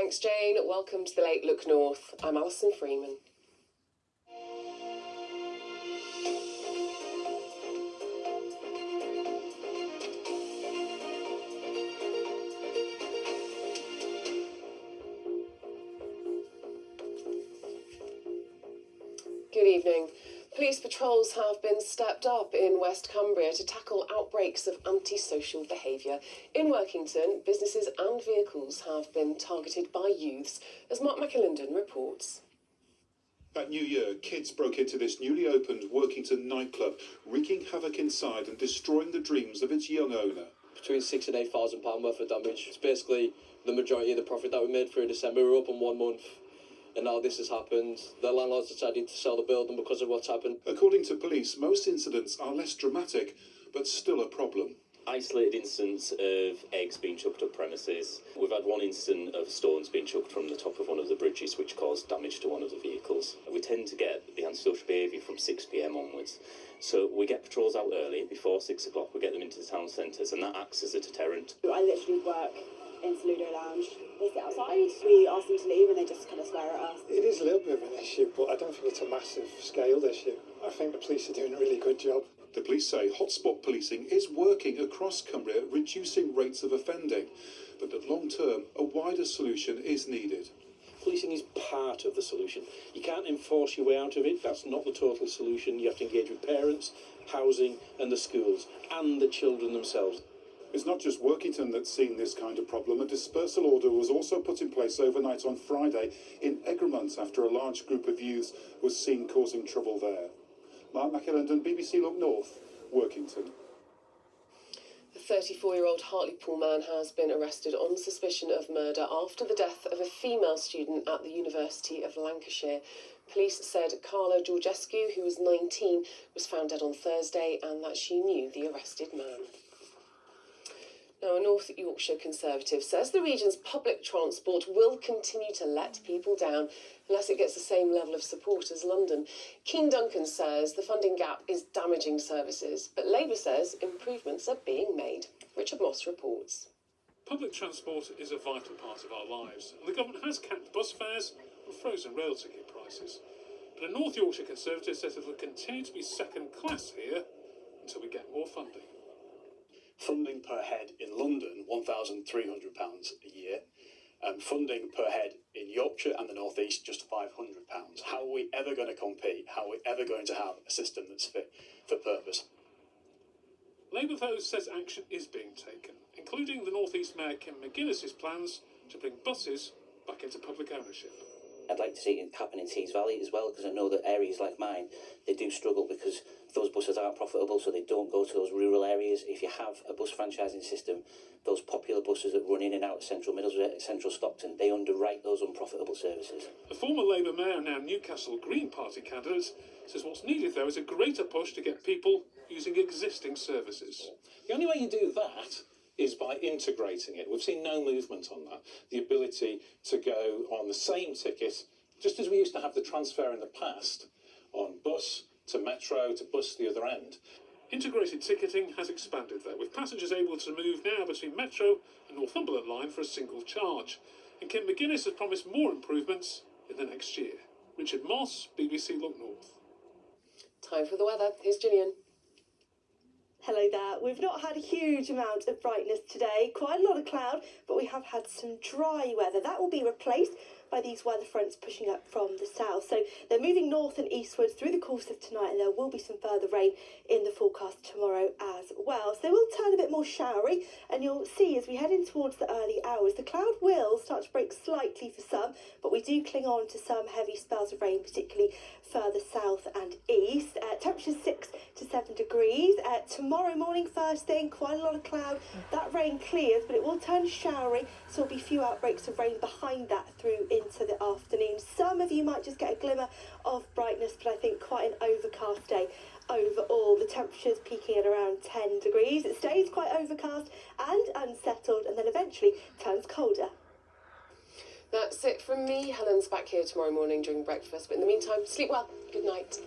Thanks, Jane. Welcome to the Late Look North. I'm Alison Freeman. Good evening. Police patrols have been stepped up in West Cumbria to tackle outbreaks of antisocial behaviour. In Workington, businesses and vehicles have been targeted by youths, as Mark McAlinden reports. That New Year, kids broke into this newly opened Workington nightclub, wreaking havoc inside and destroying the dreams of its young owner. Between £6,000 and £8,000 worth of damage. It's basically the majority of the profit that we made through December. We were open 1 month. And now this has happened. The landlords decided to sell the building because of what's happened. According to police, most incidents are less dramatic, but still a problem. Isolated incidents of eggs being chucked up premises. We've had one incident of stones being chucked from the top of one of the bridges, which caused damage to one of the vehicles. We tend to get the antisocial behaviour from 6 p.m. onwards. So we get patrols out early, before 6 o'clock, we get them into the town centres, and that acts as a deterrent. I literally work in Saludo Lounge. They sit outside, we ask them to leave and they just kind of swear at us. It is a little bit of an issue, but I don't think it's a massive scaled issue. I think the police are doing a really good job. The police say hotspot policing is working across Cumbria, reducing rates of offending. But that long term, a wider solution is needed. Policing is part of the solution. You can't enforce your way out of it. That's not the total solution. You have to engage with parents, housing and the schools and the children themselves. It's not just Workington that's seen this kind of problem. A dispersal order was also put in place overnight on Friday in Egremont after a large group of youths was seen causing trouble there. Mark McAlinden, BBC Look North, Workington. The 34-year-old Hartlepool man has been arrested on suspicion of murder after the death of a female student at the University of Lancashire. Police said Carla Georgescu, who was 19, was found dead on Thursday and that she knew the arrested man. Now, a North Yorkshire Conservative says the region's public transport will continue to let people down unless it gets the same level of support as London. Keane Duncan says the funding gap is damaging services, but Labour says improvements are being made. Richard Moss reports. Public transport is a vital part of our lives, and the government has capped bus fares and frozen rail ticket prices. But a North Yorkshire Conservative says it will continue to be second class here until we get more funding. Funding per head in London, £1,300 a year. Funding per head in Yorkshire and the North East, just £500. How are we ever going to compete? How are we ever going to have a system that's fit for purpose? Labour, though, says action is being taken, including the North East Mayor Kim McGuinness's plans to bring buses back into public ownership. I'd like to see it happen in Tees Valley as well, because I know that areas like mine, they do struggle because those buses aren't profitable, so they don't go to those rural areas. If you have a bus franchising system, those popular buses that run in and out of central Middlesbrough, central Stockton, they underwrite those unprofitable services. The former Labour Mayor and now Newcastle Green Party candidate says what's needed, though, is a greater push to get people using existing services. The only way you do that is by integrating it. We've seen no movement on that. The ability to go on the same ticket, just as we used to have the transfer in the past, on bus to metro to bus the other end. Integrated ticketing has expanded, though, with passengers able to move now between Metro and Northumberland line for a single charge. And Kim McGuinness has promised more improvements in the next year. Richard Moss, BBC Look North. Time for the weather. Here's Gillian. Hello there. We've not had a huge amount of brightness today, quite a lot of cloud, but we have had some dry weather. That will be replaced by these weather fronts pushing up from the south. So they're moving north and eastwards through the course of tonight, and there will be some further rain in the forecast tomorrow as well. So they will turn a bit more showery, and you'll see as we head in towards the early hours, the cloud will start to break slightly for some, but we do cling on to some heavy spells of rain, particularly further south and east. Temperatures 6 to 7 degrees. Tomorrow morning, first thing, quite a lot of cloud. That rain clears, but it will turn showery, so there'll be a few outbreaks of rain behind that through into the afternoon. Some of you might just get a glimmer of brightness, but I think quite an overcast day overall. The temperatures peaking at around 10 degrees. It stays quite overcast and unsettled, and then eventually turns colder. That's it from me. Helen's back here tomorrow morning during breakfast, but in the meantime, sleep well. Good night.